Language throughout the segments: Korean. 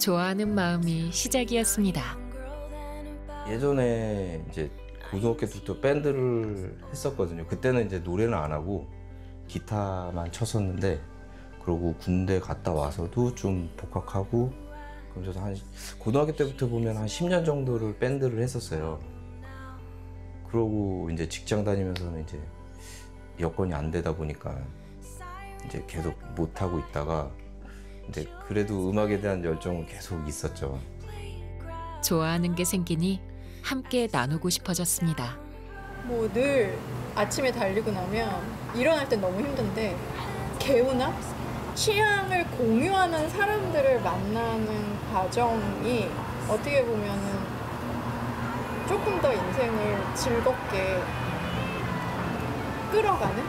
좋아하는 마음이 시작이었습니다. 예전에 이제 고등학교 때부터 밴드를 했었거든요. 그때는 이제 노래는 안 하고 기타만 쳤었는데, 그러고 군대 갔다 와서도 좀 복학하고, 그러면서 한 고등학교 때부터 보면 한 10년 정도를 밴드를 했었어요. 그러고 이제 직장 다니면서는 이제 여건이 안 되다 보니까 이제 계속 못 하고 있다가, 이제 그래도 음악에 대한 열정은 계속 있었죠. 좋아하는 게 생기니 함께 나누고 싶어졌습니다. 뭐 늘 아침에 달리고 나면 일어날 땐 너무 힘든데 개운함? 취향을 공유하는 사람들을 만나는 과정이 어떻게 보면은 조금 더 인생을 즐겁게 끌어가는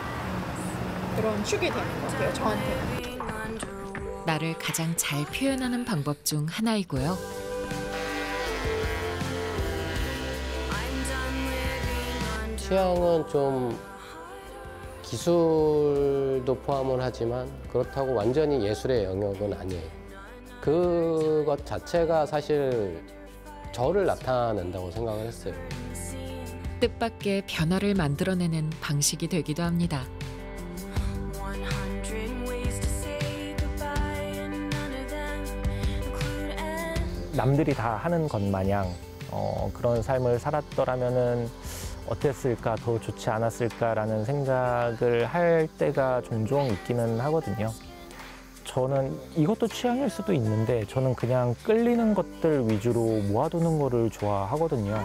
그런 축이 되는 것 같아요, 저한테는. 나를 가장 잘 표현하는 방법 중 하나이고요. 취향은 좀 기술도 포함을 하지만 그렇다고 완전히 예술의 영역은 아니에요. 그것 자체가 사실 저를 나타낸다고 생각을 했어요. 뜻밖의 변화를 만들어내는 방식이 되기도 합니다. 남들이 다 하는 것 마냥 그런 삶을 살았더라면은 어땠을까, 더 좋지 않았을까라는 생각을 할 때가 종종 있기는 하거든요. 저는 이것도 취향일 수도 있는데 저는 그냥 끌리는 것들 위주로 모아두는 거를 좋아하거든요.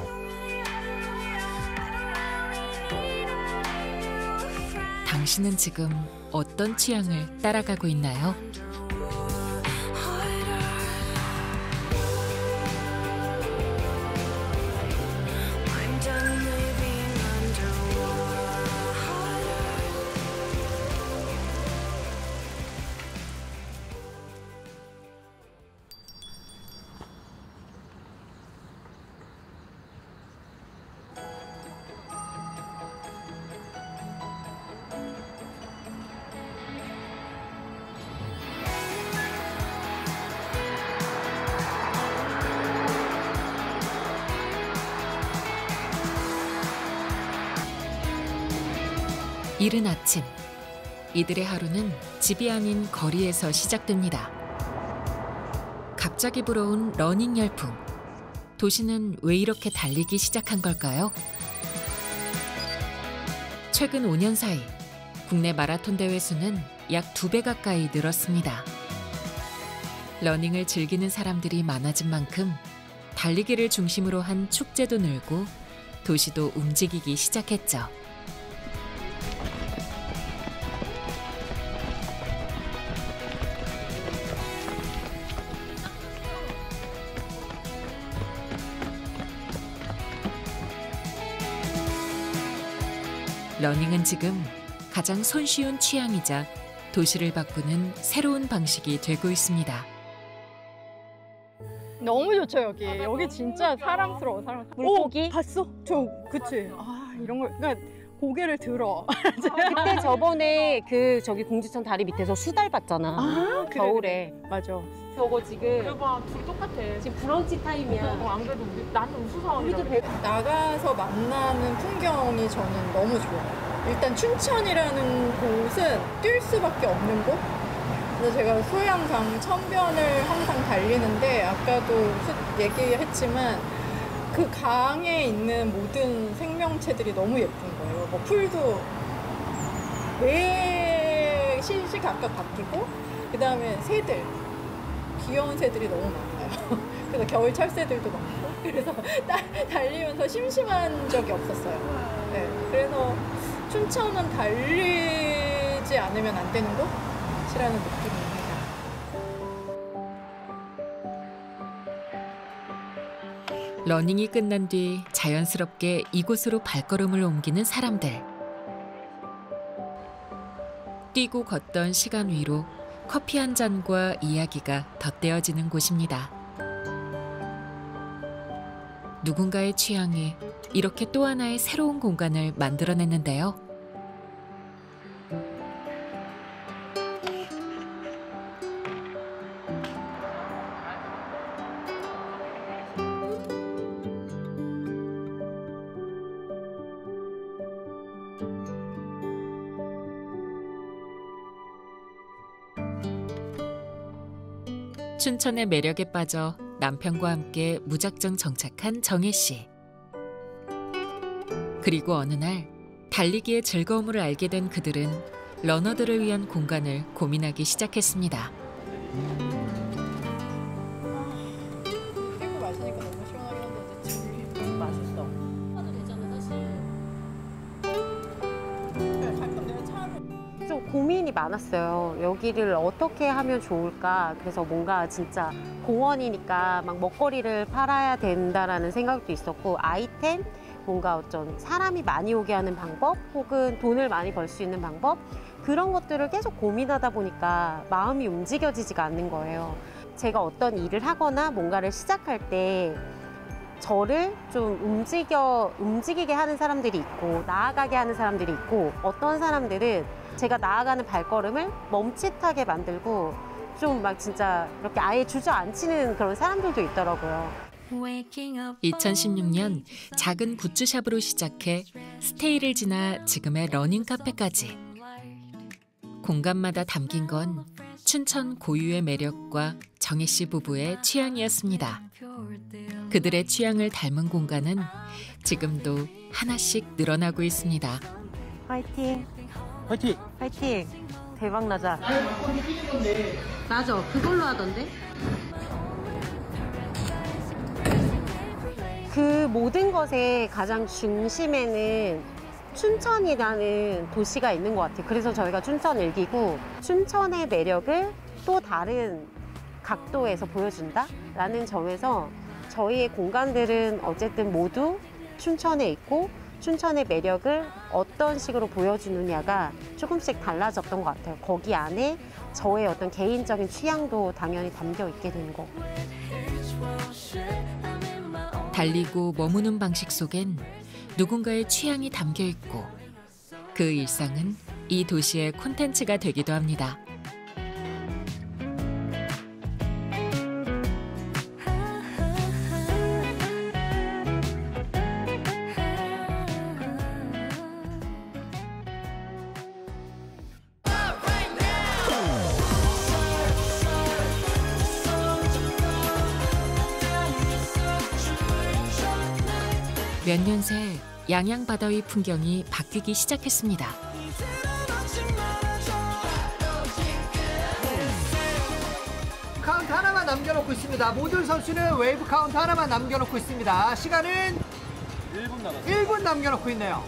당신은 지금 어떤 취향을 따라가고 있나요? 이른 아침, 이들의 하루는 집이 아닌 거리에서 시작됩니다. 갑자기 불어온 러닝 열풍. 도시는 왜 이렇게 달리기 시작한 걸까요? 최근 5년 사이 국내 마라톤 대회 수는 약 2배 가까이 늘었습니다. 러닝을 즐기는 사람들이 많아진 만큼 달리기를 중심으로 한 축제도 늘고 도시도 움직이기 시작했죠. 러닝은 지금 가장 손쉬운 취향이자 도시를 바꾸는 새로운 방식이 되고 있습니다. 너무 좋죠, 여기. 여기 진짜 사랑스러워. 물고기? 봤어? 그치. 이런 걸, 그러니까 고개를 들어. 그때 저번에 저기 공주천 다리 밑에서 수달 봤잖아. 그래, 겨울에. 그래. 맞아. 저거 지금 대박, 둘이 똑같아. 지금 브런치 타임이야. 안 그래도 나는 우수사원이라 우리도 그래. 나가서 만나는 풍경이 저는 너무 좋아요. 일단 춘천이라는 곳은 뛸 수밖에 없는 곳. 그래서 제가 소양강 천변을 항상 달리는데 아까도 얘기했지만 그 강에 있는 모든 생명체들이 너무 예쁜 거예요. 뭐 풀도 매 시시각각 바뀌고, 그 다음에 새들, 귀여운 새들이 너무 많아요. 그래서 겨울 철새들도 많고, 그래서 달리면서 심심한 적이 없었어요. 네, 그래서 춘천은 달리지 않으면 안 되는 곳이라는 느낌입니다. 러닝이 끝난 뒤 자연스럽게 이곳으로 발걸음을 옮기는 사람들. 뛰고 걷던 시간 위로 커피 한 잔과 이야기가 덧대어지는 곳입니다. 누군가의 취향에 이렇게 또 하나의 새로운 공간을 만들어냈는데요. 춘천의 매력에 빠져 남편과 함께 무작정 정착한 정혜 씨. 그리고 어느 날 달리기의 즐거움을 알게 된 그들은 러너들을 위한 공간을 고민하기 시작했습니다. 피부 마시니까 너무 시원하긴 한데 지금 맛있어. 하도 되잖아 사실. 가끔 내가 차를 좀 고민이 많았어요. 여기를 어떻게 하면 좋을까. 그래서 뭔가 진짜 공원이니까 막 먹거리를 팔아야 된다라는 생각도 있었고, 아이템, 뭔가 어떤 사람이 많이 오게 하는 방법, 혹은 돈을 많이 벌 수 있는 방법, 그런 것들을 계속 고민하다 보니까 마음이 움직여지지가 않는 거예요. 제가 어떤 일을 하거나 뭔가를 시작할 때 저를 좀 움직이게 하는 사람들이 있고, 나아가게 하는 사람들이 있고, 어떤 사람들은 제가 나아가는 발걸음을 멈칫하게 만들고 좀 막 진짜 이렇게 아예 주저앉히는 그런 사람들도 있더라고요. 2016년 작은 굿즈샵으로 시작해 스테이를 지나 지금의 러닝 카페까지. 공간마다 담긴 건 춘천 고유의 매력과 정혜 씨 부부의 취향이었습니다. 그들의 취향을 닮은 공간은 지금도 하나씩 늘어나고 있습니다. 화이팅! 화이팅! 화이팅! 대박 나자. 맞아, 그걸로 하던데? 그 모든 것의 가장 중심에는 춘천이라는 도시가 있는 것 같아요. 그래서 저희가 춘천 일기고, 춘천의 매력을 또 다른 각도에서 보여준다라는 점에서 저희의 공간들은 어쨌든 모두 춘천에 있고, 춘천의 매력을 어떤 식으로 보여주느냐가 조금씩 달라졌던 것 같아요. 거기 안에 저의 어떤 개인적인 취향도 당연히 담겨 있게 되는 거고. 달리고 머무는 방식 속엔 누군가의 취향이 담겨 있고, 그 일상은 이 도시의 콘텐츠가 되기도 합니다. 몇 년 새 양양 바다 위 풍경이 바뀌기 시작했습니다. 카운트 하나만 남겨놓고 있습니다. 모든 선수는 웨이브 카운트 하나만 남겨놓고 있습니다. 시간은 1분 남겨놓고 있네요.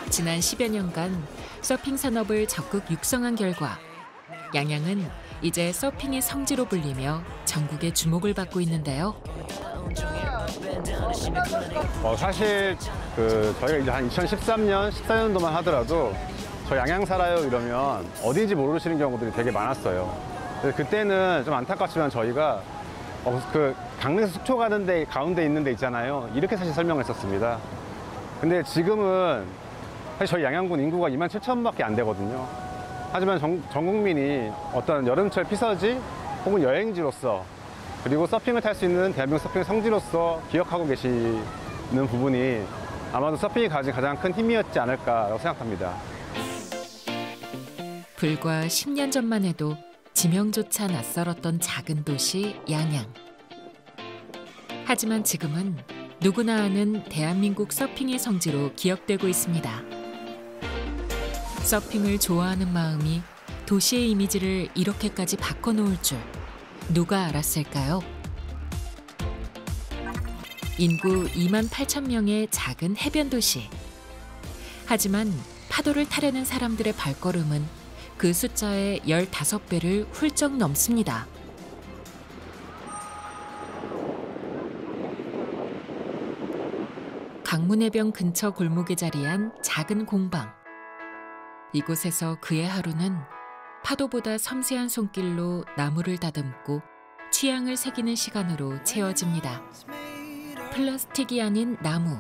지난 10여 년간 서핑 산업을 적극 육성한 결과 양양은 이제 서핑의 성지로 불리며 전국의 주목을 받고 있는데요. 사실 저희가 이제 한 2013년, 14년도만 하더라도 저 양양 살아요 이러면 어딘지 모르시는 경우들이 되게 많았어요. 그때는 좀 안타깝지만 저희가 강릉에서 속초 가는데 가운데 있는 데 있잖아요. 이렇게 사실 설명을 했었습니다. 근데 지금은 사실 저희 양양군 인구가 27,000밖에 안 되거든요. 하지만 전 국민이 어떤 여름철 피서지 혹은 여행지로서, 그리고 서핑을 탈 수 있는 대한민국 서핑의 성지로서 기억하고 계시는 부분이 아마도 서핑이 가진 가장 큰 힘이었지 않을까라고 생각합니다. 불과 10년 전만 해도 지명조차 낯설었던 작은 도시 양양. 하지만 지금은 누구나 아는 대한민국 서핑의 성지로 기억되고 있습니다. 서핑을 좋아하는 마음이 도시의 이미지를 이렇게까지 바꿔놓을 줄 누가 알았을까요? 인구 28,000명의 작은 해변 도시. 하지만 파도를 타려는 사람들의 발걸음은 그 숫자의 15배를 훌쩍 넘습니다. 강문해변 근처 골목에 자리한 작은 공방. 이곳에서 그의 하루는 파도보다 섬세한 손길로 나무를 다듬고 취향을 새기는 시간으로 채워집니다. 플라스틱이 아닌 나무,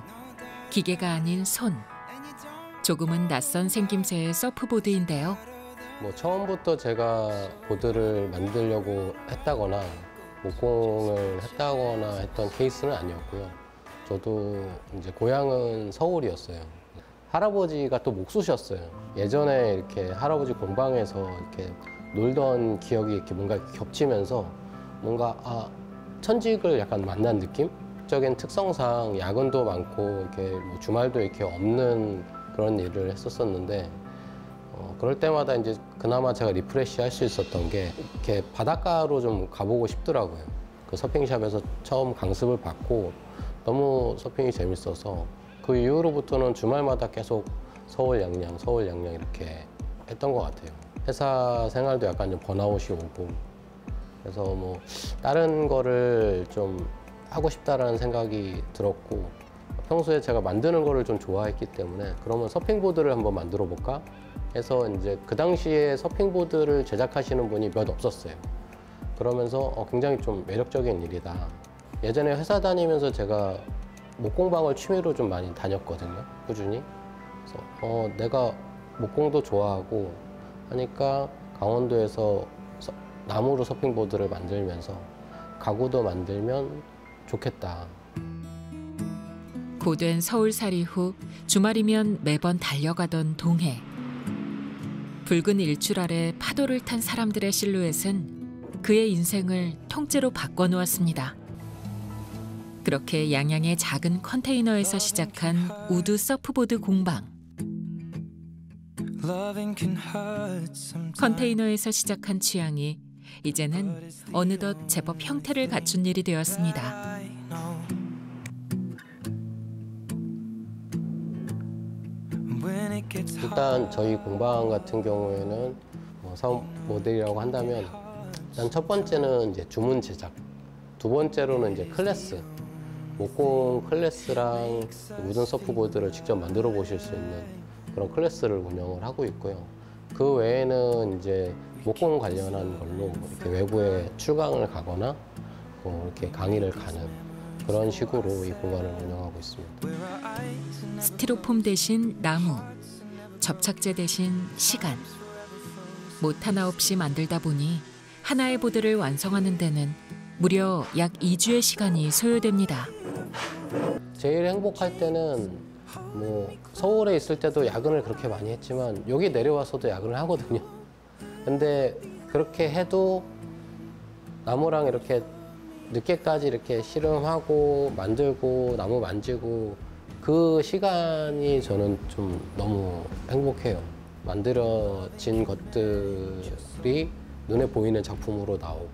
기계가 아닌 손. 조금은 낯선 생김새의 서프보드인데요. 처음부터 제가 보드를 만들려고 했다거나 목공을 했다거나 했던 케이스는 아니었고요. 저도 이제 고향은 서울이었어요. 할아버지가 또 목수셨어요. 예전에 이렇게 할아버지 공방에서 이렇게 놀던 기억이 이렇게 뭔가 이렇게 겹치면서 뭔가 천직을 약간 만난 느낌? 적인 특성상 야근도 많고 이렇게 뭐 주말도 이렇게 없는 그런 일을 했었었는데 그럴 때마다 이제 그나마 제가 리프레시 할 수 있었던 게 이렇게 바닷가로 좀 가보고 싶더라고요. 그 서핑샵에서 처음 강습을 받고 너무 서핑이 재밌어서 그 이후로부터는 주말마다 계속 서울 양양 이렇게 했던 것 같아요. 회사 생활도 약간 좀 번아웃이 오고 그래서 뭐 다른 거를 좀 하고 싶다라는 생각이 들었고 평소에 제가 만드는 거를 좀 좋아했기 때문에 그러면 서핑보드를 한번 만들어 볼까 해서 이제 그 당시에 서핑보드를 제작하시는 분이 몇 없었어요. 그러면서 굉장히 좀 매력적인 일이다. 예전에 회사 다니면서 제가 목공방을 취미로 좀 많이 다녔거든요. 꾸준히. 그래서 내가 목공도 좋아하고 하니까 강원도에서 나무로 서핑보드를 만들면서 가구도 만들면 좋겠다. 고된 서울살이 후 주말이면 매번 달려가던 동해. 붉은 일출 아래 파도를 탄 사람들의 실루엣은 그의 인생을 통째로 바꿔놓았습니다. 그렇게 양양의 작은 컨테이너에서 시작한 우드 서프보드 공방. 컨테이너에서 시작한 취향이 이제는 어느덧 제법 형태를 갖춘 일이 되었습니다. 일단 저희 공방 같은 경우에는 사업 모델이라고 한다면 일단 첫 번째는 이제 주문 제작, 두 번째로는 이제 클래스, 목공 클래스랑 우든 서프보드를 직접 만들어 보실 수 있는 그런 클래스를 운영을 하고 있고요. 그 외에는 이제 목공 관련한 걸로 이렇게 외부에 출강을 가거나 이렇게 강의를 가는 그런 식으로 이 공간을 운영하고 있습니다. 스티로폼 대신 나무, 접착제 대신 시간. 못 하나 없이 만들다 보니 하나의 보드를 완성하는 데는 무려 약 2주의 시간이 소요됩니다. 제일 행복할 때는 뭐 서울에 있을 때도 야근을 그렇게 많이 했지만 여기 내려와서도 야근을 하거든요. 근데 그렇게 해도 나무랑 이렇게 늦게까지 이렇게 실험하고 만들고 나무 만지고 그 시간이 저는 좀 너무 행복해요. 만들어진 것들이 눈에 보이는 작품으로 나오고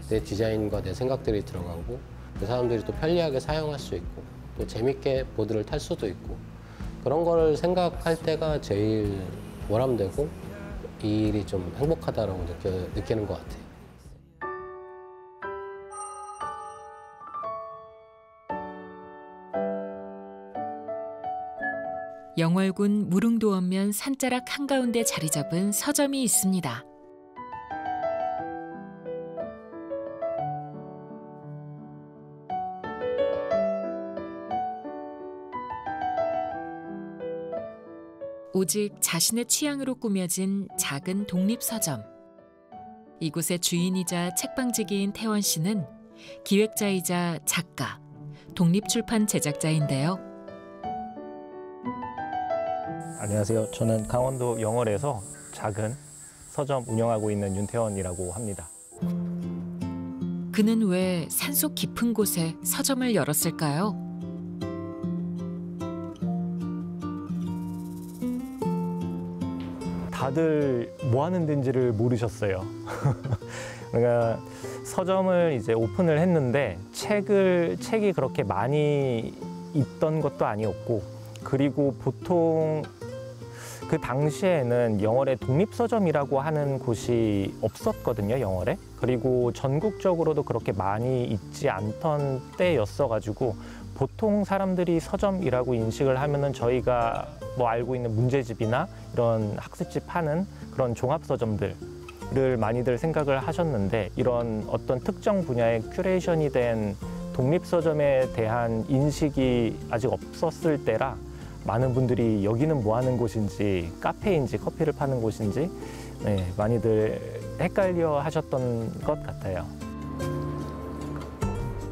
내 디자인과 내 생각들이 들어가고 그 사람들이 또 편리하게 사용할 수 있고 또 재밌게 보드를 탈 수도 있고 그런 거를 생각할 때가 제일 보람되고 이 일이 좀 행복하다라고 느끼는 것 같아요. 영월군 무릉도원면 산자락 한가운데 자리 잡은 서점이 있습니다. 오직 자신의 취향으로 꾸며진 작은 독립서점. 이곳의 주인이자 책방지기인 태원 씨는 기획자이자 작가, 독립출판 제작자인데요. 안녕하세요. 저는 강원도 영월에서 작은 서점 운영하고 있는 윤태원이라고 합니다. 그는 왜 산속 깊은 곳에 서점을 열었을까요? 다들 뭐 하는 데인지를 모르셨어요. 그러니까 서점을 이제 오픈을 했는데 책이 그렇게 많이 있던 것도 아니었고 그리고 보통 그 당시에는 영월에 독립서점이라고 하는 곳이 없었거든요, 영월에. 그리고 전국적으로도 그렇게 많이 있지 않던 때였어가지고 보통 사람들이 서점이라고 인식을 하면은 저희가 뭐 알고 있는 문제집이나 이런 학습집 하는 그런 종합서점들을 많이들 생각을 하셨는데 이런 어떤 특정 분야의 큐레이션이 된 독립서점에 대한 인식이 아직 없었을 때라 많은 분들이 여기는 뭐 하는 곳인지 카페인지 커피를 파는 곳인지 많이들 헷갈려 하셨던 것 같아요.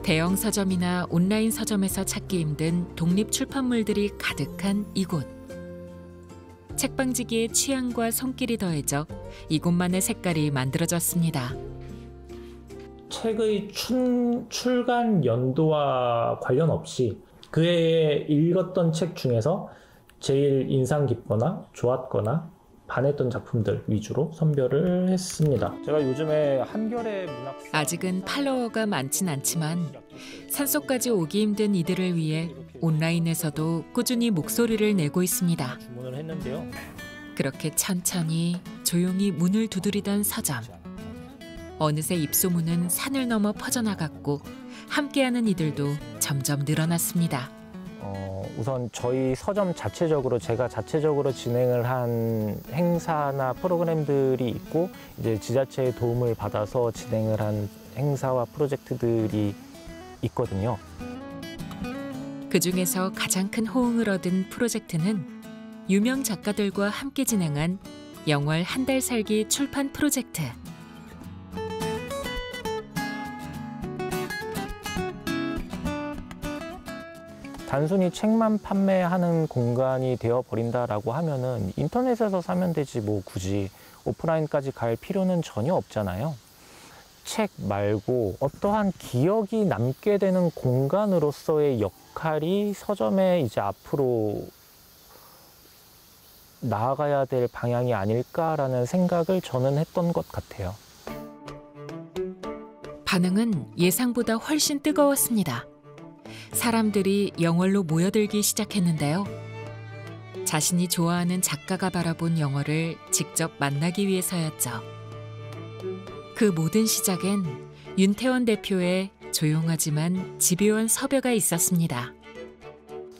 대형 서점이나 온라인 서점에서 찾기 힘든 독립 출판물들이 가득한 이곳. 책방지기의 취향과 손길이 더해져 이곳만의 색깔이 만들어졌습니다. 책의 출간 연도와 관련 없이 그해 읽었던 책 중에서 제일 인상 깊거나 좋았거나 반했던 작품들 위주로 선별을 했습니다. 제가 요즘에 한겨레 문학 아직은 팔로워가 많진 않지만 산속까지 오기 힘든 이들을 위해 온라인에서도 꾸준히 목소리를 내고 있습니다. 주문을 했는데요. 그렇게 천천히 조용히 문을 두드리던 서점. 어느새 입소문은 산을 넘어 퍼져나갔고 함께하는 이들도 점점 늘어났습니다. 우선 저희 서점 자체적으로 제가 자체적으로 진행을 한 행사나 프로그램들이 있고 이제 지자체의 도움을 받아서 진행을 한 행사와 프로젝트들이 있거든요. 그중에서 가장 큰 호응을 얻은 프로젝트는 유명 작가들과 함께 진행한 영월 한 달 살기 출판 프로젝트. 단순히 책만 판매하는 공간이 되어버린다라고 하면은 인터넷에서 사면 되지 뭐 굳이 오프라인까지 갈 필요는 전혀 없잖아요. 책 말고 어떠한 기억이 남게 되는 공간으로서의 역할이 서점에 이제 앞으로 나아가야 될 방향이 아닐까라는 생각을 저는 했던 것 같아요. 반응은 예상보다 훨씬 뜨거웠습니다. 사람들이 영월로 모여들기 시작했는데요. 자신이 좋아하는 작가가 바라본 영월을 직접 만나기 위해서였죠. 그 모든 시작엔 윤태원 대표의 조용하지만 집요한 섭외가 있었습니다.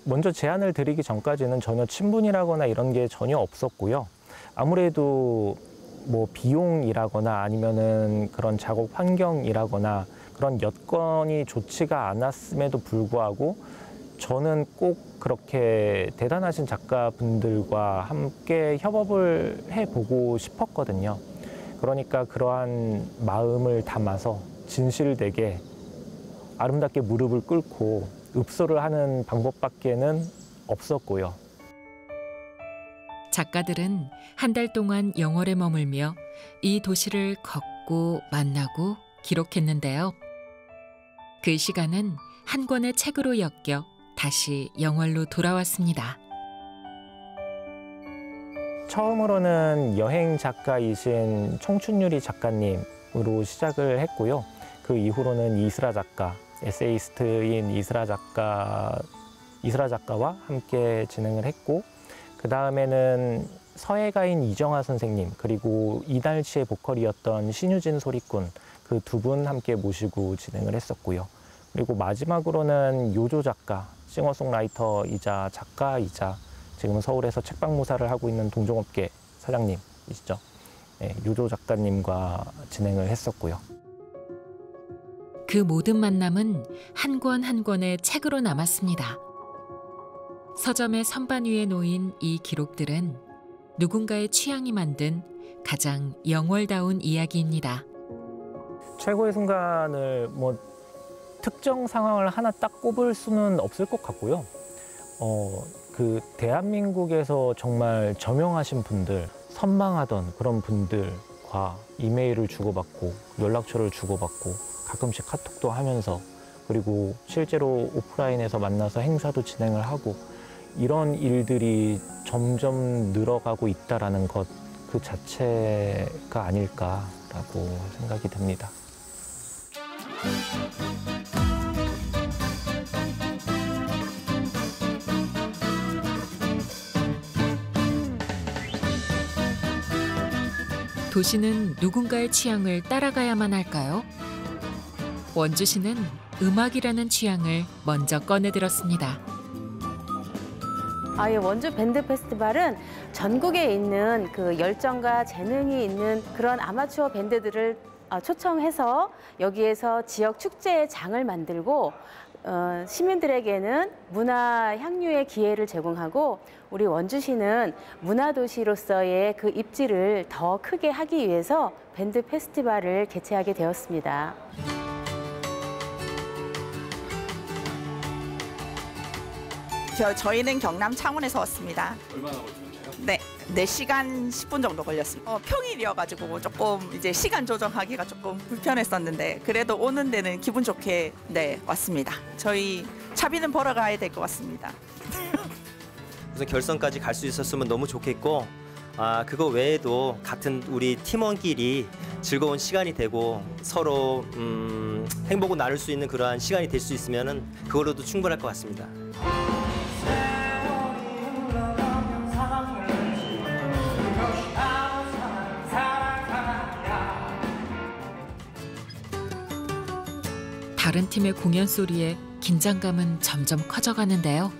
먼저 제안을 드리기 전까지는 전혀 친분이라거나 이런 게 전혀 없었고요. 아무래도 뭐 비용이라거나 아니면은 그런 작업 환경이라거나 그런 여건이 좋지가 않았음에도 불구하고 저는 꼭 그렇게 대단하신 작가분들과 함께 협업을 해보고 싶었거든요. 그러니까 그러한 마음을 담아서 진실되게 아름답게 무릎을 꿇고 읍소를 하는 방법밖에는 없었고요. 작가들은 한 달 동안 영월에 머물며 이 도시를 걷고 만나고 기록했는데요. 그 시간은 한 권의 책으로 엮여 다시 영월로 돌아왔습니다. 처음으로는 여행 작가이신 청춘유리 작가님으로 시작을 했고요. 그 이후로는 이스라 작가, 에세이스트인 이스라 작가와 함께 진행을 했고, 그 다음에는 서예가인 이정아 선생님, 그리고 이날치의 보컬이었던 신유진 소리꾼, 그 두 분 함께 모시고 진행을 했었고요. 그리고 마지막으로는 요조 작가, 싱어송라이터이자 작가이자 지금 서울에서 책방무사를 하고 있는 동종업계 사장님이시죠. 네, 요조 작가님과 진행을 했었고요. 그 모든 만남은 한 권 한 권의 책으로 남았습니다. 서점의 선반 위에 놓인 이 기록들은 누군가의 취향이 만든 가장 영월다운 이야기입니다. 최고의 순간을 뭐 특정 상황을 하나 딱 꼽을 수는 없을 것 같고요. 그 대한민국에서 정말 저명하신 분들, 선망하던 그런 분들과 이메일을 주고받고 연락처를 주고받고 가끔씩 카톡도 하면서 그리고 실제로 오프라인에서 만나서 행사도 진행을 하고 이런 일들이 점점 늘어가고 있다는 것 그 자체가 아닐까라고 생각이 듭니다. 도시는 누군가의 취향을 따라가야만 할까요? 원주시는 음악이라는 취향을 먼저 꺼내들었습니다. 이 원주 밴드 페스티벌은 전국에 있는 그 열정과 재능이 있는 그런 아마추어 밴드들을 초청해서 여기에서 지역 축제의 장을 만들고 시민들에게는 문화 향유의 기회를 제공하고 우리 원주시는 문화도시로서의 그 입지를 더 크게 하기 위해서 밴드 페스티벌을 개최하게 되었습니다. 저희는 경남 창원에서 왔습니다. 얼마나 걸리셨나요? 네, 4시간 10분 정도 걸렸습니다. 평일이어가지고 조금 이제 시간 조정하기가 조금 불편했었는데 그래도 오는 데는 기분 좋게 네 왔습니다. 저희 차비는 벌어 가야 될 것 같습니다. 우선 결선까지 갈 수 있었으면 너무 좋겠고 그거 외에도 같은 우리 팀원끼리 즐거운 시간이 되고 서로 행복을 나눌 수 있는 그러한 시간이 될 수 있으면은 그걸로도 충분할 것 같습니다. 다른 팀의 공연 소리에 긴장감은 점점 커져가는데요.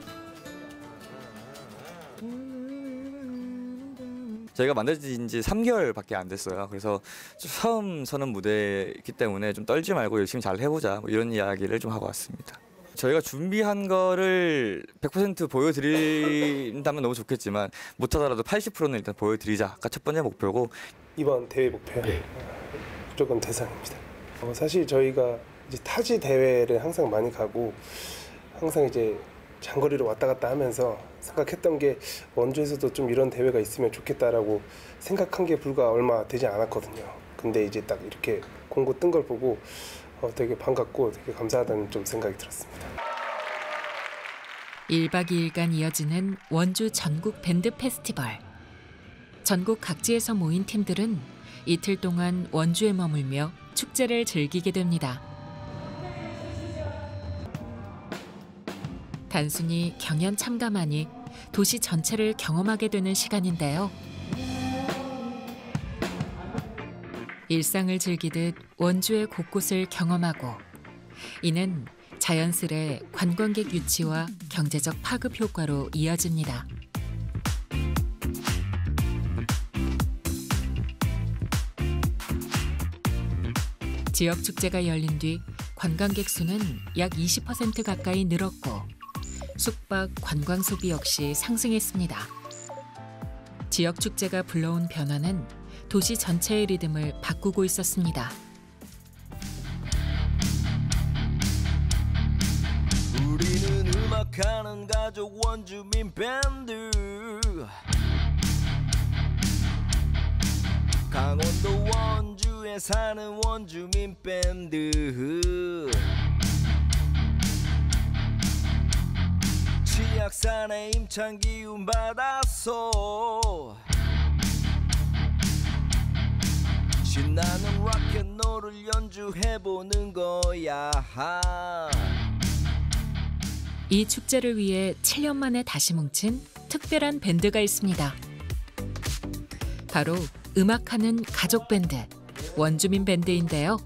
저희가 만들어진 지 3개월밖에 안 됐어요. 그래서 처음 서는 무대이기 때문에 좀 떨지 말고 열심히 잘 해보자, 뭐 이런 이야기를 좀 하고 왔습니다. 저희가 준비한 거를 100% 보여드린다면 너무 좋겠지만 못하더라도 80%는 일단 보여드리자가 첫 번째 목표고, 이번 대회 목표는 무조건 대상입니다. 사실 저희가 이제 타지 대회를 항상 많이 가고 항상 이제 장거리로 왔다 갔다 하면서 생각했던 게 원주에서도 좀 이런 대회가 있으면 좋겠다라고 생각한 게 불과 얼마 되지 않았거든요. 근데 이제 딱 이렇게 공고 뜬 걸 보고 되게 반갑고 되게 감사하다는 좀 생각이 들었습니다. 1박 2일간 이어지는 원주 전국 밴드 페스티벌. 전국 각지에서 모인 팀들은 이틀 동안 원주에 머물며 축제를 즐기게 됩니다. 단순히 경연 참가만이 도시 전체를 경험하게 되는 시간인데요. 일상을 즐기듯 원주의 곳곳을 경험하고, 이는 자연스레 관광객 유치와 경제적 파급 효과로 이어집니다. 지역 축제가 열린 뒤 관광객 수는 약 20% 가까이 늘었고 숙박, 관광 소비 역시 상승했습니다. 지역 축제가 불러온 변화는 도시 전체의 리듬을 바꾸고 있었습니다. 우리는 음악하는 가족 원주민 밴드, 강원도 원주에 사는 원주민 밴드, 치악산의 임찬 기운 받았어 신나는 락앤롤을 연주해보는 거야. 이 축제를 위해 7년 만에 다시 뭉친 특별한 밴드가 있습니다. 바로 음악하는 가족 밴드, 원주민 밴드인데요.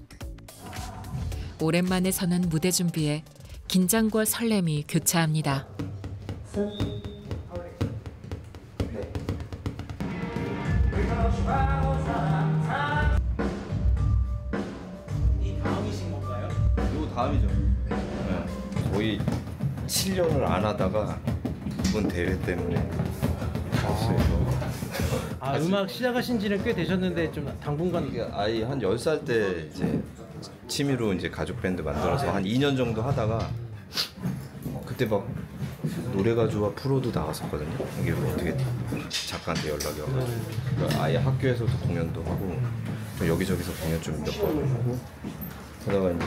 오랜만에 서는 무대 준비에 긴장과 설렘이 교차합니다. 이 다음이신 건가요? 이거 다음이죠. 네. 거의 7년을 안 하다가 이번 대회 때문에 음악 시작하신 지는 꽤 되셨는데 좀 당분간 아이 한 10살 때 이제 취미로 이제 가족 밴드 만들어서 한 2년 정도 하다가 그때 막 노래가주와 프로도 나왔었거든요. 이게 뭐 어떻게 작가한테 연락이 와가지고 그러니까 아예 학교에서도 공연도 하고 여기저기서 공연 좀 몇 번 하고 하다가 이제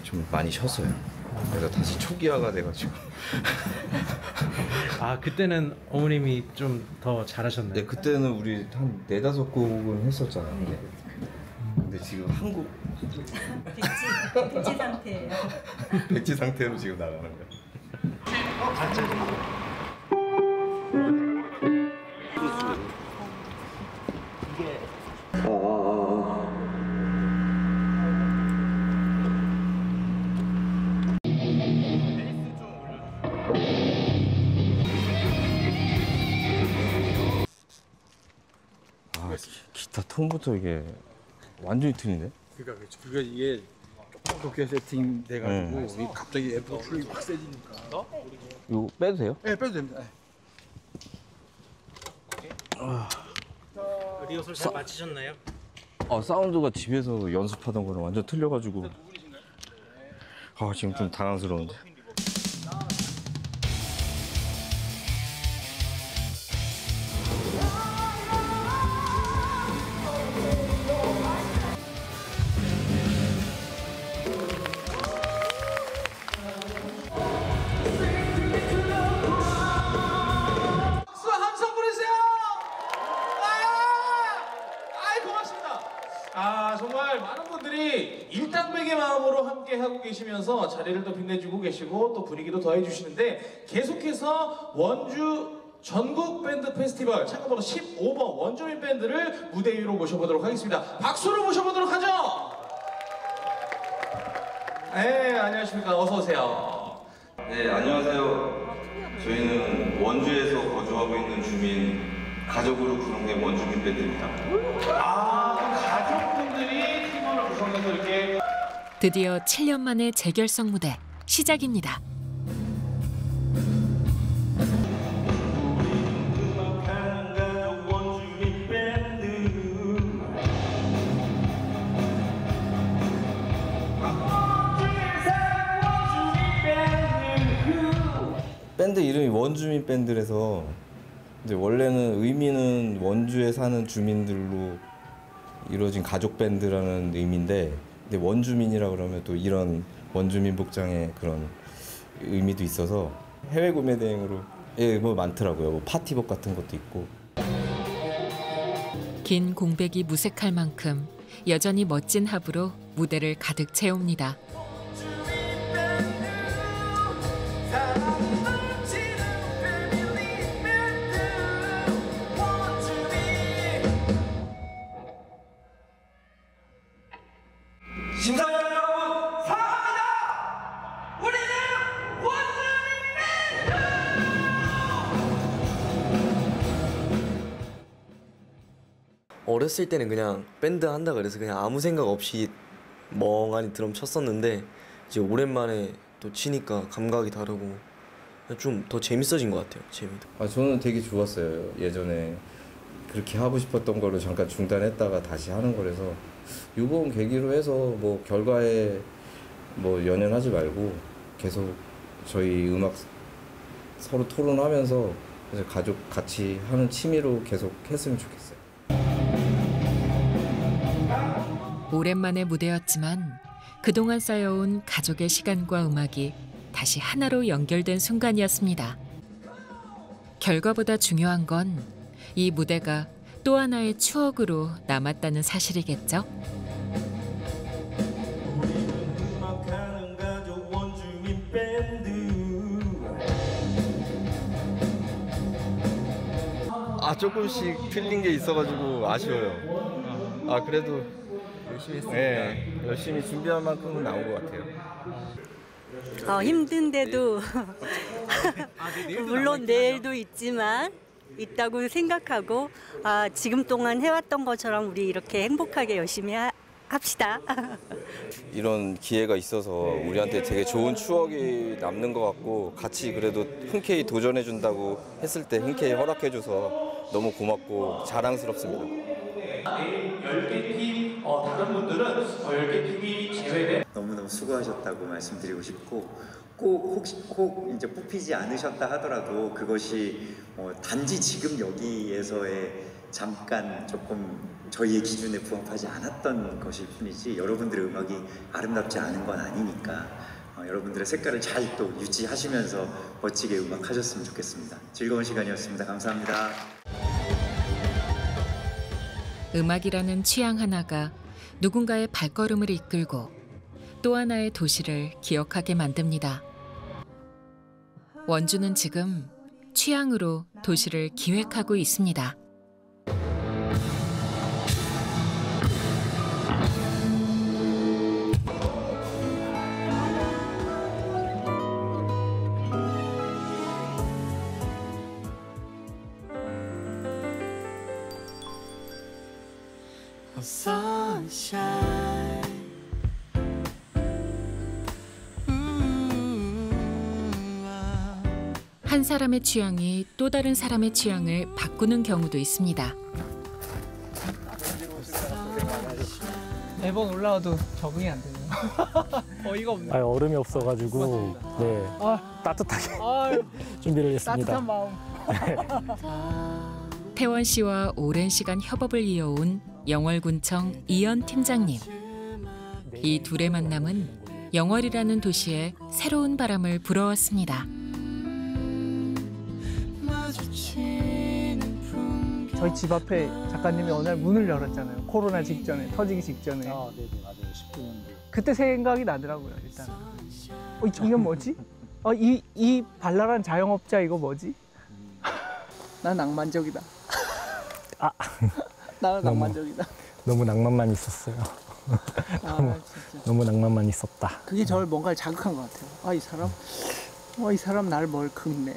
좀 많이 쉬었어요. 그래서 다시 초기화가 돼가지고 그때는 어머님이 좀 더 잘하셨나요? 네, 그때는 우리 한 4-5곡은 했었잖아요. 근데 지금 한국 백지 상태예요. 백지 상태로 지금 나가는 거예요. 기타 톤부터 이게 완전히 틀리네. 그러니까 이게 조금 높게 세팅 돼가지고 갑자기 F 풀이 확 세지니까. 이거 빼도 돼요? 네, 빼도 됩니다. 리허설 잘 마치셨나요? 사운드가 집에서 연습하던 거랑 완전 틀려가지고 지금 좀 당황스러운데. 함께 하고 계시면서 자리를 또 빛내주고 계시고 또 분위기도 더해주시는데 계속해서 원주 전국 밴드 페스티벌 참가번호 15번 원주민 밴드를 무대 위로 모셔보도록 하겠습니다. 박수로 모셔보도록 하죠. 네, 안녕하십니까. 어서 오세요. 네, 안녕하세요. 저희는 원주에서 거주하고 있는 주민 가족으로 구성된 원주민 밴드입니다. 가족분들이 팀원을 구성해서 이렇게 드디어 7년 만에 재결성 무대 시작입니다. 밴드 이름이 원주민 밴드라서 이제 원래는 의미는 원주에 사는 주민들로 이루어진 가족 밴드라는 의미인데, 근데 원주민이라 그러면 또 이런 원주민 복장의 그런 의미도 있어서 해외 구매 대행으로 뭐 많더라고요. 뭐 파티복 같은 것도 있고. 긴 공백이 무색할 만큼 여전히 멋진 합으로 무대를 가득 채웁니다. 심사위원 여러분 사랑합니다. 우리는 어렸을 때는 그냥 밴드 한다 그래서 그냥 아무 생각 없이 멍하니 드럼 쳤었는데 이제 오랜만에 또 치니까 감각이 다르고 좀 더 재밌어진 것 같아요. 재미도. 저는 되게 좋았어요. 예전에 그렇게 하고 싶었던 거를 잠깐 중단했다가 다시 하는 거라서 이번 계기로 해서 뭐 결과에 뭐 연연하지 말고 계속 저희 음악 서로 토론하면서 그래서 가족 같이 하는 취미로 계속 했으면 좋겠어요. 오랜만의 무대였지만 그동안 쌓여온 가족의 시간과 음악이 다시 하나로 연결된 순간이었습니다. 결과보다 중요한 건 이 무대가 또 하나의 추억으로 남았다는 사실이겠죠? 조금씩 틀린 게 있어가지고 아쉬워요. 그래도 열심히 했으니까. 네, 열심히 준비한 만큼은 나온 것 같아요. 힘든데도 물론 내일도 있다고 생각하고 지금 동안 해왔던 것처럼 우리 이렇게 행복하게 열심히 합시다. 이런 기회가 있어서 우리한테 되게 좋은 추억이 남는 것 같고, 같이 그래도 흔쾌히 도전해준다고 했을 때 흔쾌히 허락해줘서 너무 고맙고 자랑스럽습니다. 내일 10개 팀 다른 분들은 10개 팀이 제외된 너무너무 수고하셨다고 말씀드리고 싶고, 꼭 이제 뽑히지 않으셨다 하더라도 그것이 단지 지금 여기에서의 잠깐 조금 저희의 기준에 부합하지 않았던 것일 뿐이지 여러분들의 음악이 아름답지 않은 건 아니니까 여러분들의 색깔을 잘 또 유지하시면서 멋지게 음악하셨으면 좋겠습니다. 즐거운 시간이었습니다. 감사합니다. 음악이라는 취향 하나가 누군가의 발걸음을 이끌고 또 하나의 도시를 기억하게 만듭니다. 원주는 지금 취향으로 도시를 기획하고 있습니다. 한 사람의 취향이 또 다른 사람의 취향을 바꾸는 경우도 있습니다. 매번 올라와도 적응이 안 되네요. 어이가 없네. 얼음이 없어가지고 네 따뜻하게 준비를 했습니다. 따뜻한 마음. 태원 씨와 오랜 시간 협업을 이어온 영월군청 이현 팀장님. 이 둘의 만남은 영월이라는 도시에 새로운 바람을 불어왔습니다. 저희 집 앞에 작가님이 어느 날 문을 열었잖아요. 코로나 직전에, 터지기 직전에. 네네, 맞아요. 19년도. 그때 생각이 나더라고요. 일단 이 청년 뭐지? 이 발랄한 자영업자 이거 뭐지? 난 낭만적이다. 나는 낭만적이다. 너무 낭만만 있었어요. 너무 낭만만 있었다. 그게 저를 뭔가를 자극한 것 같아요. 이 사람 나를 뭘 긁네.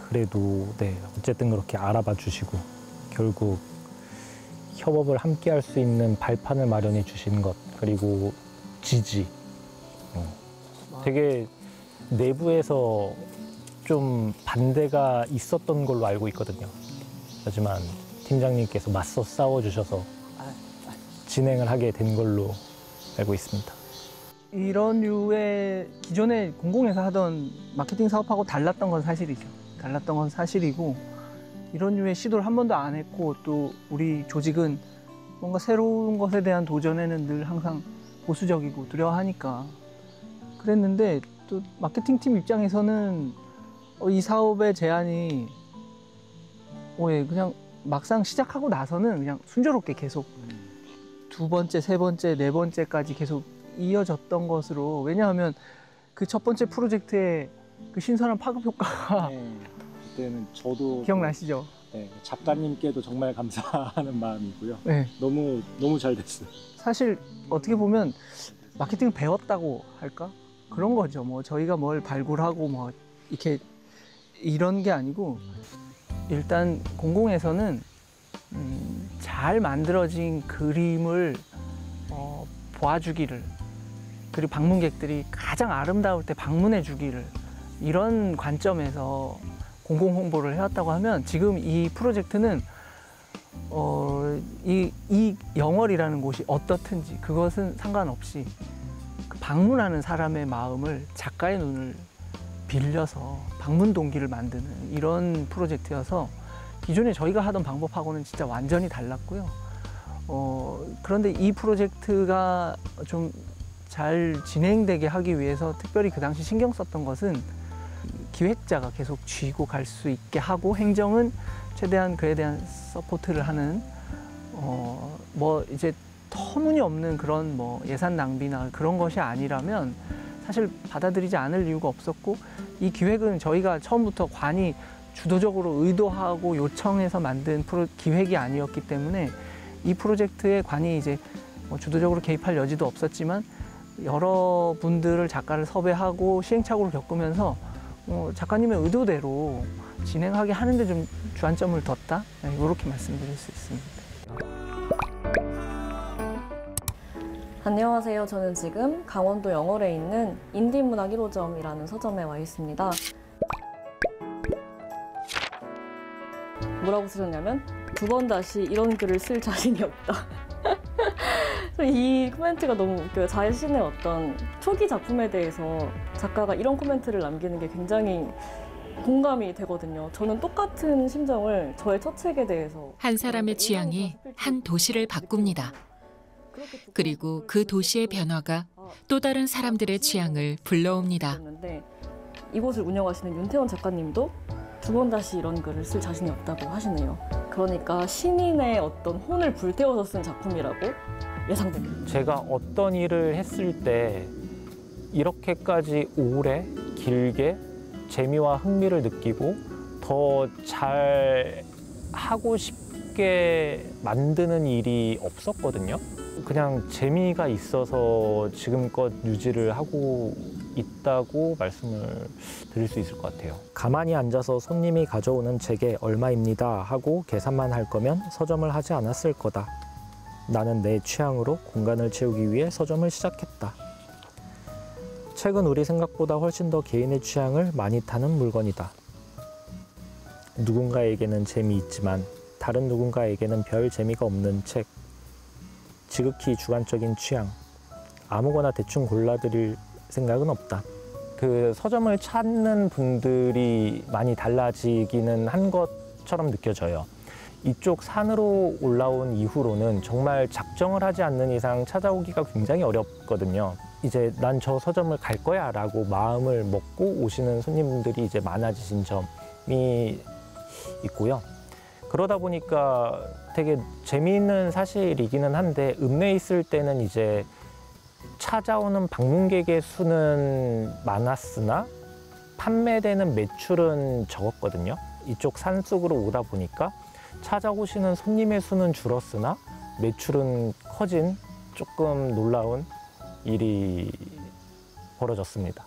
그래도 네, 어쨌든 그렇게 알아봐 주시고 결국 협업을 함께 할 수 있는 발판을 마련해 주신 것, 그리고 지지. 되게 내부에서 좀 반대가 있었던 걸로 알고 있거든요. 하지만 팀장님께서 맞서 싸워주셔서 진행을 하게 된 걸로 알고 있습니다. 이런 류의 기존에 공공에서 하던 마케팅 사업하고 달랐던 건 사실이죠. 달랐던 건 사실이고, 이런 류의 시도를 한 번도 안 했고, 또 우리 조직은 뭔가 새로운 것에 대한 도전에는 늘 항상 보수적이고 두려워하니까 그랬는데, 또 마케팅팀 입장에서는 이 사업의 제안이 그냥 막상 시작하고 나서는 그냥 순조롭게 계속 두 번째, 세 번째, 네 번째까지 계속 이어졌던 것으로, 왜냐하면 그 첫 번째 프로젝트의 그 신선한 파급 효과가 그때는 저도 기억나시죠? 네, 작가님께도 정말 감사하는 마음이고요. 네. 너무 잘 됐어요. 사실 어떻게 보면 마케팅을 배웠다고 할까? 그런 거죠. 뭐 저희가 뭘 발굴하고 뭐 이렇게 이런 게 아니고, 일단 공공에서는 잘 만들어진 그림을 보아주기를, 그리고 방문객들이 가장 아름다울 때 방문해 주기를, 이런 관점에서 공공 홍보를 해왔다고 하면, 지금 이 프로젝트는 이 영월이라는 곳이 어떻든지 그것은 상관없이 그 방문하는 사람의 마음을 작가의 눈을 빌려서 방문 동기를 만드는 이런 프로젝트여서, 기존에 저희가 하던 방법하고는 진짜 완전히 달랐고요. 그런데 이 프로젝트가 좀 잘 진행되게 하기 위해서 특별히 그 당시 신경 썼던 것은, 기획자가 계속 쥐고 갈 수 있게 하고, 행정은 최대한 그에 대한 서포트를 하는, 뭐 이제 터무니없는 그런 뭐 예산 낭비나 그런 것이 아니라면 사실 받아들이지 않을 이유가 없었고, 이 기획은 저희가 처음부터 관이 주도적으로 의도하고 요청해서 만든 기획이 아니었기 때문에, 이 프로젝트에 관이 이제 뭐 주도적으로 개입할 여지도 없었지만, 여러 분들을 작가를 섭외하고 시행착오를 겪으면서 작가님의 의도대로 진행하게 하는데 좀 주안점을 뒀다? 네, 이렇게 말씀드릴 수 있습니다. 안녕하세요. 저는 지금 강원도 영월에 있는 인디문학 1호점이라는 서점에 와 있습니다. 뭐라고 쓰셨냐면, 두 번 다시 이런 글을 쓸 자신이 없다. 이 코멘트가 너무 웃겨요. 자신의 어떤 초기 작품에 대해서 작가가 이런 코멘트를 남기는 게 굉장히 공감이 되거든요. 저는 똑같은 심정을 저의 첫 책에 대해서. 한 사람의 취향이 한 도시를 바꿉니다. 그리고 그 도시의 변화가 또 다른 사람들의 취향을 불러옵니다. 이곳을 운영하시는 윤태원 작가님도 두 번 다시 이런 글을 쓸 자신이 없다고 하시네요. 그러니까 신인의 어떤 혼을 불태워서 쓴 작품이라고 예상됩니다. 제가 어떤 일을 했을 때 이렇게까지 오래 길게 재미와 흥미를 느끼고 더 잘 하고 싶게 만드는 일이 없었거든요. 그냥 재미가 있어서 지금껏 유지를 하고 있다고 말씀을 드릴 수 있을 것 같아요. 가만히 앉아서 손님이 가져오는 책에 얼마입니다 하고 계산만 할 거면 서점을 하지 않았을 거다. 나는 내 취향으로 공간을 채우기 위해 서점을 시작했다. 책은 우리 생각보다 훨씬 더 개인의 취향을 많이 타는 물건이다. 누군가에게는 재미있지만 다른 누군가에게는 별 재미가 없는 책. 지극히 주관적인 취향. 아무거나 대충 골라드릴 생각은 없다. 그 서점을 찾는 분들이 많이 달라지기는 한 것처럼 느껴져요. 이쪽 산으로 올라온 이후로는 정말 작정을 하지 않는 이상 찾아오기가 굉장히 어렵거든요. 이제 난 저 서점을 갈 거야 라고 마음을 먹고 오시는 손님들이 이제 많아지신 점이 있고요. 그러다 보니까 되게 재미있는 사실이기는 한데, 읍내에 있을 때는 이제 찾아오는 방문객의 수는 많았으나 판매되는 매출은 적었거든요. 이쪽 산속으로 오다 보니까 찾아오시는 손님의 수는 줄었으나 매출은 커진 조금 놀라운 일이 벌어졌습니다.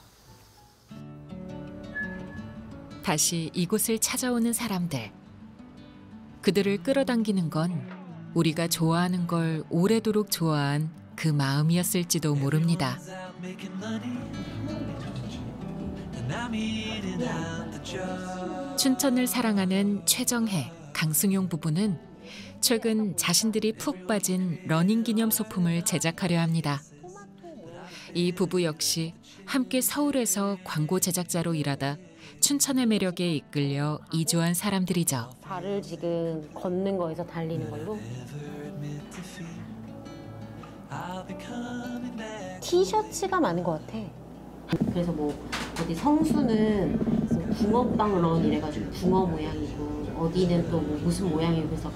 다시 이곳을 찾아오는 사람들. 그들을 끌어당기는 건 우리가 좋아하는 걸 오래도록 좋아한 그 마음이었을지도 모릅니다. 춘천을 사랑하는 최정혜, 강승용 부부는 최근 자신들이 푹 빠진 러닝 기념 소품을 제작하려 합니다. 이 부부 역시 함께 서울에서 광고 제작자로 일하다 춘천의 매력에 이끌려 이주한 사람들이죠. 발을 지금 걷는 거에서 달리는 걸로. 티셔츠가 많은 것 같아. 그래서 뭐 어디 성수는 붕어빵 런 이래가지고 붕어 모양이고 어디는 또 뭐 무슨 모양이고 그래서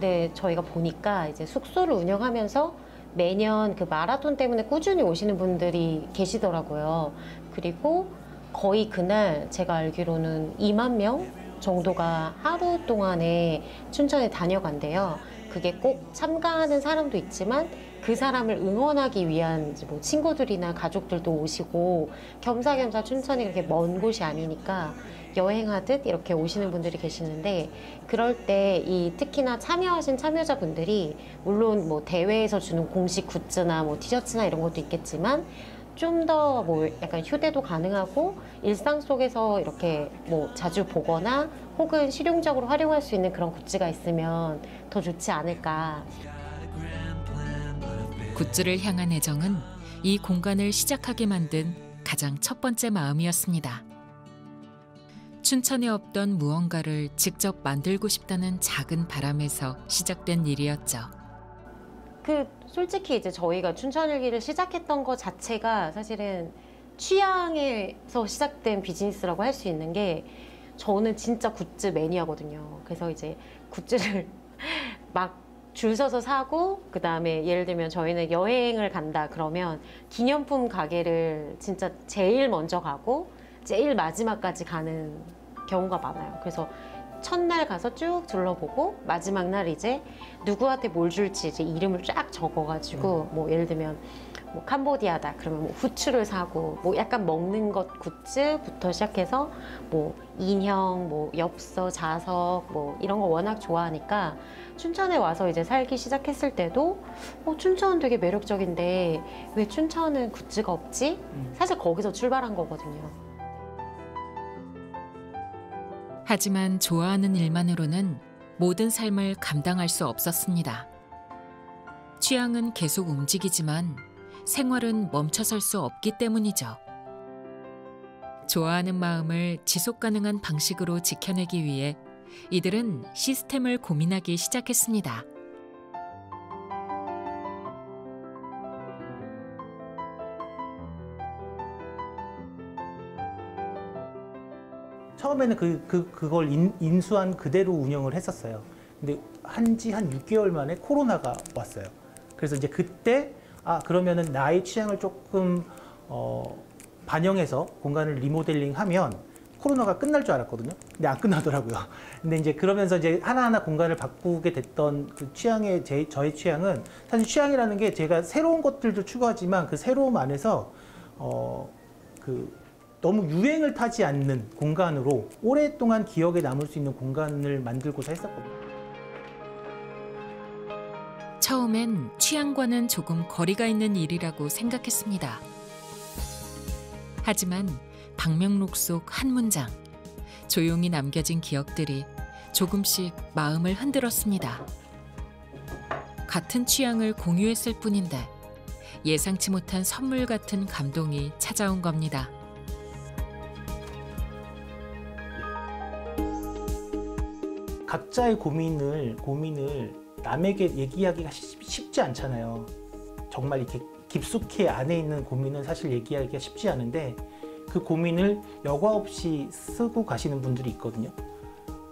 네, 저희가 보니까 이제 숙소를 운영하면서 매년 그 마라톤 때문에 꾸준히 오시는 분들이 계시더라고요. 그리고 거의 그날 제가 알기로는 2만 명 정도가 하루 동안에 춘천에 다녀간대요. 그게 꼭 참가하는 사람도 있지만 그 사람을 응원하기 위한 이제 뭐 친구들이나 가족들도 오시고 겸사겸사 춘천이 그렇게 먼 곳이 아니니까 여행하듯 이렇게 오시는 분들이 계시는데 그럴 때 이 특히나 참여하신 참여자분들이 물론 뭐 대회에서 주는 공식 굿즈나 뭐 티셔츠나 이런 것도 있겠지만 좀 더 뭐 약간 휴대도 가능하고 일상 속에서 이렇게 뭐 자주 보거나 혹은 실용적으로 활용할 수 있는 그런 굿즈가 있으면 더 좋지 않을까. 굿즈를 향한 애정은 이 공간을 시작하게 만든 가장 첫 번째 마음이었습니다. 춘천에 없던 무언가를 직접 만들고 싶다는 작은 바람에서 시작된 일이었죠. 솔직히 이제 저희가 춘천일기를 시작했던 것 자체가 사실은 취향에서 시작된 비즈니스라고 할 수 있는 게 저는 진짜 굿즈 매니아거든요. 그래서 이제 굿즈를 막 줄 서서 사고 그다음에 예를 들면 저희는 여행을 간다 그러면 기념품 가게를 진짜 제일 먼저 가고 제일 마지막까지 가는 경우가 많아요. 그래서 첫날 가서 쭉 둘러보고 마지막 날 이제 누구한테 뭘 줄지 이제 이름을 쫙 적어가지고 뭐 예를 들면 뭐 캄보디아다 그러면 뭐 후추를 사고 뭐 약간 먹는 것 굿즈부터 시작해서 뭐 인형, 뭐 엽서, 자석 뭐 이런 거 워낙 좋아하니까 춘천에 와서 이제 살기 시작했을 때도 춘천은 되게 매력적인데 왜 춘천은 굿즈가 없지? 사실 거기서 출발한 거거든요. 하지만 좋아하는 일만으로는 모든 삶을 감당할 수 없었습니다. 취향은 계속 움직이지만 생활은 멈춰설 수 없기 때문이죠. 좋아하는 마음을 지속 가능한 방식으로 지켜내기 위해 이들은 시스템을 고민하기 시작했습니다. 처음에는 그걸 인수한 그대로 운영을 했었어요. 근데 한지 한 6개월 만에 코로나가 왔어요. 그래서 이제 그때 그러면은 나의 취향을 조금 반영해서 공간을 리모델링하면 코로나가 끝날 줄 알았거든요. 근데 안 끝나더라고요. 근데 이제 그러면서 이제 하나하나 공간을 바꾸게 됐던 그 저의 취향은 사실 취향이라는 게 제가 새로운 것들도 추구하지만 그 새로움 안에서 너무 유행을 타지 않는 공간으로 오랫동안 기억에 남을 수 있는 공간을 만들고자 했었거든요. 처음엔 취향과는 조금 거리가 있는 일이라고 생각했습니다. 하지만 방명록 속 한 문장, 조용히 남겨진 기억들이 조금씩 마음을 흔들었습니다. 같은 취향을 공유했을 뿐인데 예상치 못한 선물 같은 감동이 찾아온 겁니다. 각자의 고민을 남에게 얘기하기가 쉽지 않잖아요. 정말 이렇게 깊숙이 안에 있는 고민은 사실 얘기하기가 쉽지 않은데 그 고민을 여과 없이 쓰고 가시는 분들이 있거든요.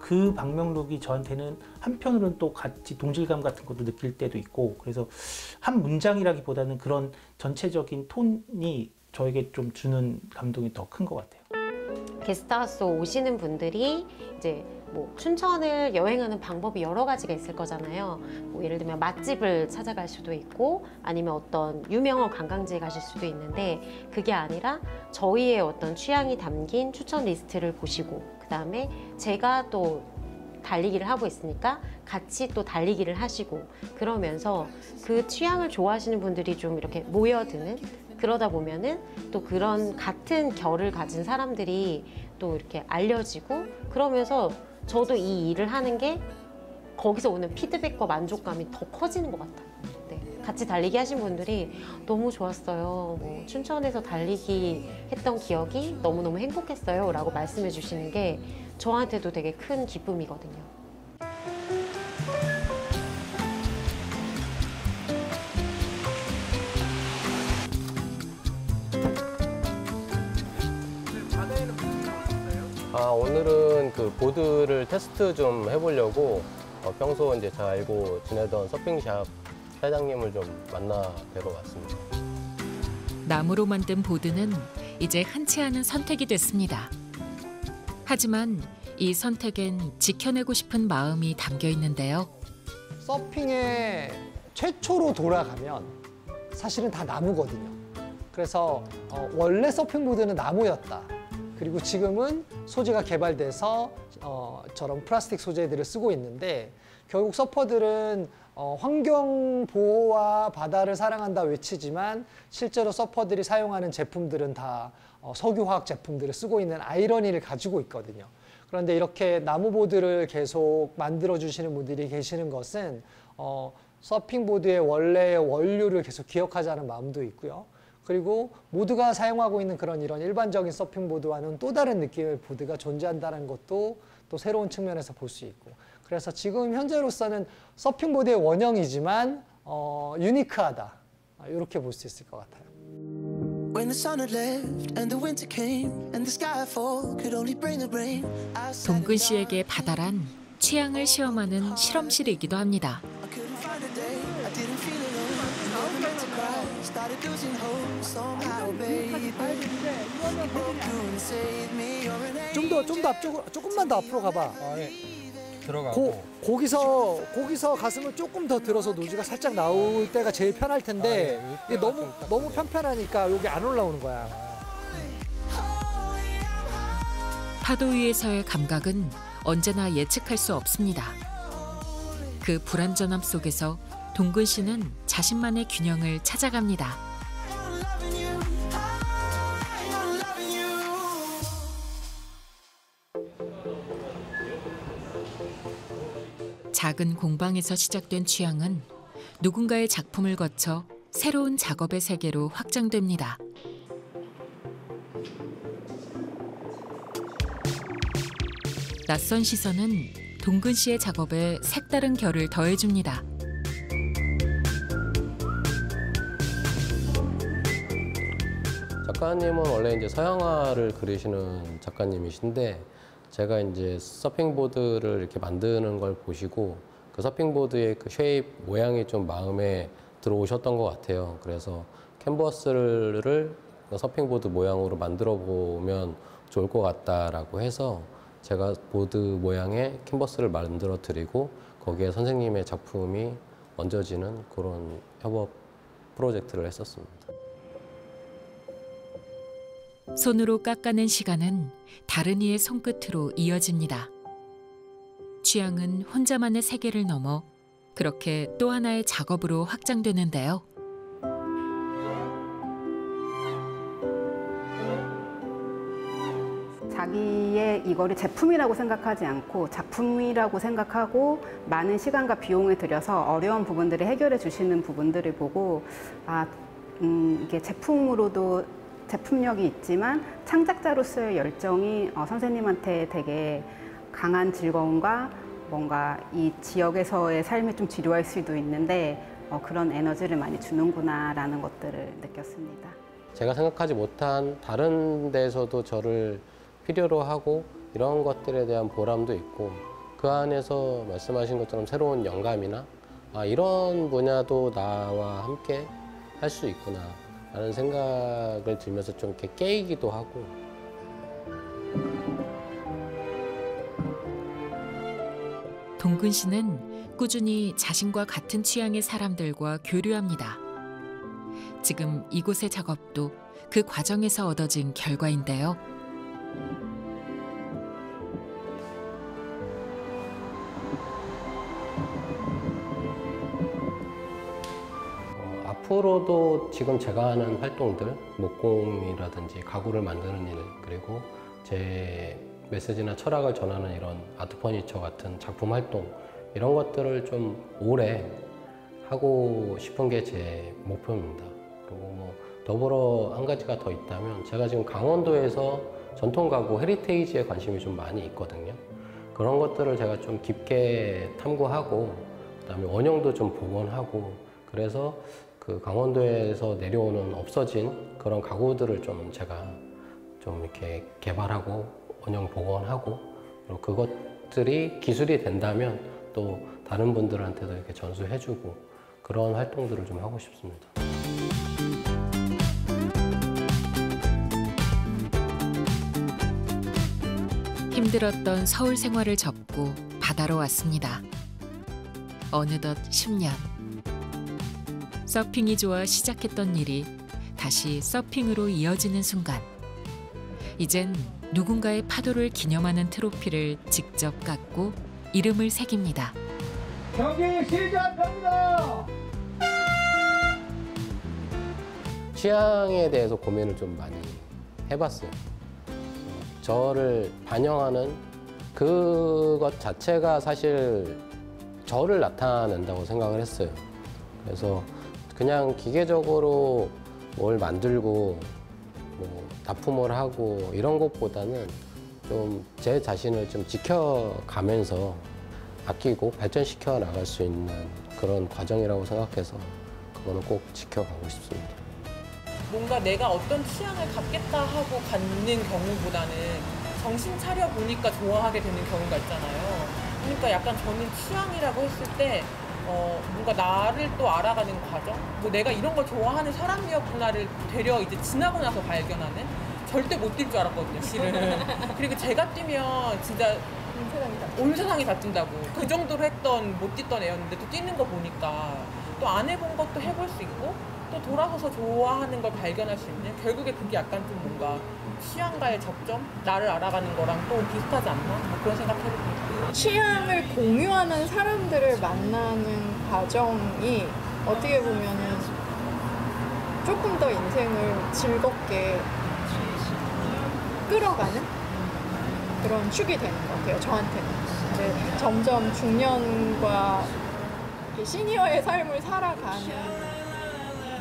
그 방명록이 저한테는 한편으로는 또 같이 동질감 같은 것도 느낄 때도 있고, 그래서 한 문장이라기보다는 그런 전체적인 톤이 저에게 좀 주는 감동이 더 큰 것 같아요. 게스트하우스 오시는 분들이 이제 뭐 춘천을 여행하는 방법이 여러 가지가 있을 거잖아요. 뭐 예를 들면 맛집을 찾아갈 수도 있고 아니면 어떤 유명한 관광지에 가실 수도 있는데, 그게 아니라 저희의 어떤 취향이 담긴 추천 리스트를 보시고, 그 다음에 제가 또 달리기를 하고 있으니까 같이 또 달리기를 하시고, 그러면서 그 취향을 좋아하시는 분들이 좀 이렇게 모여드는, 그러다 보면은 또 그런 같은 결을 가진 사람들이 또 이렇게 알려지고, 그러면서 저도 이 일을 하는 게 거기서 오는 피드백과 만족감이 더 커지는 것 같아요. 네, 같이 달리기 하신 분들이 너무 좋았어요. 뭐 춘천에서 달리기 했던 기억이 너무너무 행복했어요 라고 말씀해 주시는 게 저한테도 되게 큰 기쁨이거든요. 오늘은 그 보드를 테스트 좀 해보려고 평소 이제 잘 알고 지내던 서핑샵 사장님을 좀 만나 뵈러 왔습니다. 나무로 만든 보드는 이제 흔치 않은 선택이 됐습니다. 하지만 이 선택엔 지켜내고 싶은 마음이 담겨 있는데요. 서핑의 최초로 돌아가면 사실은 다 나무거든요. 그래서 원래 서핑보드는 나무였다. 그리고 지금은 소재가 개발돼서 저런 플라스틱 소재들을 쓰고 있는데, 결국 서퍼들은 환경 보호와 바다를 사랑한다 외치지만 실제로 서퍼들이 사용하는 제품들은 다 석유화학 제품들을 쓰고 있는 아이러니를 가지고 있거든요. 그런데 이렇게 나무보드를 계속 만들어 주시는 분들이 계시는 것은 서핑보드의 원래의 원료를 계속 기억하자는 마음도 있고요. 그리고 모두가 사용하고 있는 그런 이런 일반적인 서핑보드와는 또 다른 느낌의 보드가 존재한다는 것도 또 새로운 측면에서 볼 수 있고, 그래서 지금 현재로서는 서핑보드의 원형이지만 유니크하다, 이렇게 볼 수 있을 것 같아요. 동근 씨에게 바다란 취향을 시험하는 실험실이기도 합니다. 좀 더 앞쪽으로, 조금만 더 앞으로 가봐. 들어가고 거기서 가슴을 조금 더 들어서 노즈가 살짝 나올 때가 제일 편할 텐데 이게 너무 편편하니까 여기 안 올라오는 거야. 파도 위에서의 감각은 언제나 예측할 수 없습니다. 그 불안전함 속에서 동근 씨는 자신만의 균형을 찾아갑니다. 작은 공방에서 시작된 취향은 누군가의 작품을 거쳐 새로운 작업의 세계로 확장됩니다. 낯선 시선은 동근 씨의 작업에 색다른 결을 더해줍니다. 작가님은 원래 이제 서양화를 그리시는 작가님이신데, 제가 이제 서핑보드를 이렇게 만드는 걸 보시고 그 서핑보드의 그 쉐입 모양이 좀 마음에 들어오셨던 것 같아요. 그래서 캔버스를 서핑보드 모양으로 만들어 보면 좋을 것 같다라고 해서 제가 보드 모양의 캔버스를 만들어 드리고 거기에 선생님의 작품이 얹어지는 그런 협업 프로젝트를 했었습니다. 손으로 깎아낸 시간은 다른 이의 손끝으로 이어집니다. 취향은 혼자만의 세계를 넘어 그렇게 또 하나의 작업으로 확장되는데요. 자기의 이거를 제품이라고 생각하지 않고 작품이라고 생각하고 많은 시간과 비용을 들여서 어려운 부분들을 해결해 주시는 부분들을 보고 이게 제품으로도 제품력이 있지만 창작자로서의 열정이 선생님한테 되게 강한 즐거움과 뭔가 이 지역에서의 삶이 좀 지루할 수도 있는데 그런 에너지를 많이 주는구나라는 것들을 느꼈습니다. 제가 생각하지 못한 다른 데서도 저를 필요로 하고 이런 것들에 대한 보람도 있고 그 안에서 말씀하신 것처럼 새로운 영감이나 이런 분야도 나와 함께 할 수 있구나 라는 생각을 들면서 좀 이렇게 깨이기도 하고. 동근 씨는 꾸준히 자신과 같은 취향의 사람들과 교류합니다. 지금 이곳의 작업도 그 과정에서 얻어진 결과인데요. 앞으로도 지금 제가 하는 활동들, 목공이라든지 가구를 만드는 일, 그리고 제 메시지나 철학을 전하는 이런 아트 퍼니처 같은 작품 활동, 이런 것들을 좀 오래 하고 싶은 게 제 목표입니다. 그리고 뭐 더불어 한 가지가 더 있다면, 제가 지금 강원도에서 전통 가구 헤리테이지에 관심이 좀 많이 있거든요. 그런 것들을 제가 좀 깊게 탐구하고, 그다음에 원형도 좀 복원하고, 그래서 그 강원도에서 내려오는 없어진 그런 가구들을 좀 제가 좀 이렇게 개발하고 원형 복원하고, 그리고 그것들이 기술이 된다면 또 다른 분들한테도 이렇게 전수해주고, 그런 활동들을 좀 하고 싶습니다. 힘들었던 서울 생활을 접고 바다로 왔습니다. 어느덧 10년. 서핑이 좋아 시작했던 일이 다시 서핑으로 이어지는 순간. 이젠 누군가의 파도를 기념하는 트로피를 직접 깎고 이름을 새깁니다. 경기 시작합니다. 취향에 대해서 고민을 좀 많이 해봤어요. 저를 반영하는 그것 자체가 사실 저를 나타낸다고 생각을 했어요. 그래서 그냥 기계적으로 뭘 만들고 뭐 납품을 하고 이런 것보다는 좀 제 자신을 좀 지켜가면서 아끼고 발전시켜 나갈 수 있는 그런 과정이라고 생각해서 그거는 꼭 지켜가고 싶습니다. 뭔가 내가 어떤 취향을 갖겠다 하고 갖는 경우보다는 정신 차려 보니까 좋아하게 되는 경우가 있잖아요. 그러니까 약간 저는 취향이라고 했을 때 뭔가 나를 또 알아가는 과정? 뭐 내가 이런 걸 좋아하는 사람이었구나를 되려 이제 지나고 나서 발견하는? 절대 못 뛸 줄 알았거든요, 실은. 그리고 제가 뛰면 진짜 온 세상이 다 뛴다고. 그 정도로 했던, 못 뛰던 애였는데 또 뛰는 거 보니까 또 안 해본 것도 해볼 수 있고 또 돌아서서 좋아하는 걸 발견할 수 있는, 결국에 그게 약간 좀 뭔가 취향과의 접점? 나를 알아가는 거랑 또 비슷하지 않나? 뭐 그런 생각 해봅니다. 취향을 공유하는 사람들을 만나는 과정이 어떻게 보면은 조금 더 인생을 즐겁게 끌어가는 그런 축이 되는 것 같아요, 저한테는. 이제 점점 중년과 시니어의 삶을 살아가는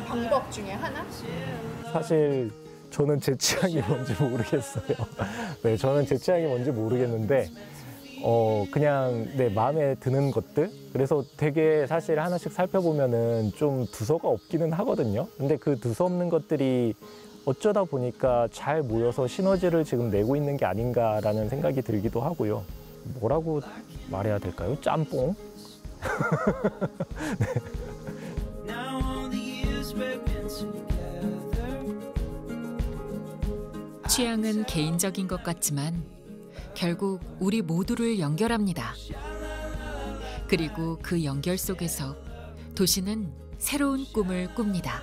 방법 중에 하나? 사실 저는 제 취향이 뭔지 모르겠어요. 네, 저는 제 취향이 뭔지 모르겠는데 그냥 내 마음에 드는 것들? 그래서 되게 사실 하나씩 살펴보면은 좀 두서가 없기는 하거든요. 근데 그 두서 없는 것들이 어쩌다 보니까 잘 모여서 시너지를 지금 내고 있는 게 아닌가라는 생각이 들기도 하고요. 뭐라고 말해야 될까요? 짬뽕? 네. 취향은 개인적인 것 같지만 결국 우리 모두를 연결합니다. 그리고 그 연결 속에서 도시는 새로운 꿈을 꿉니다.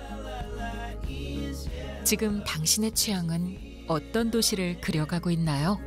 지금 당신의 취향은 어떤 도시를 그려가고 있나요?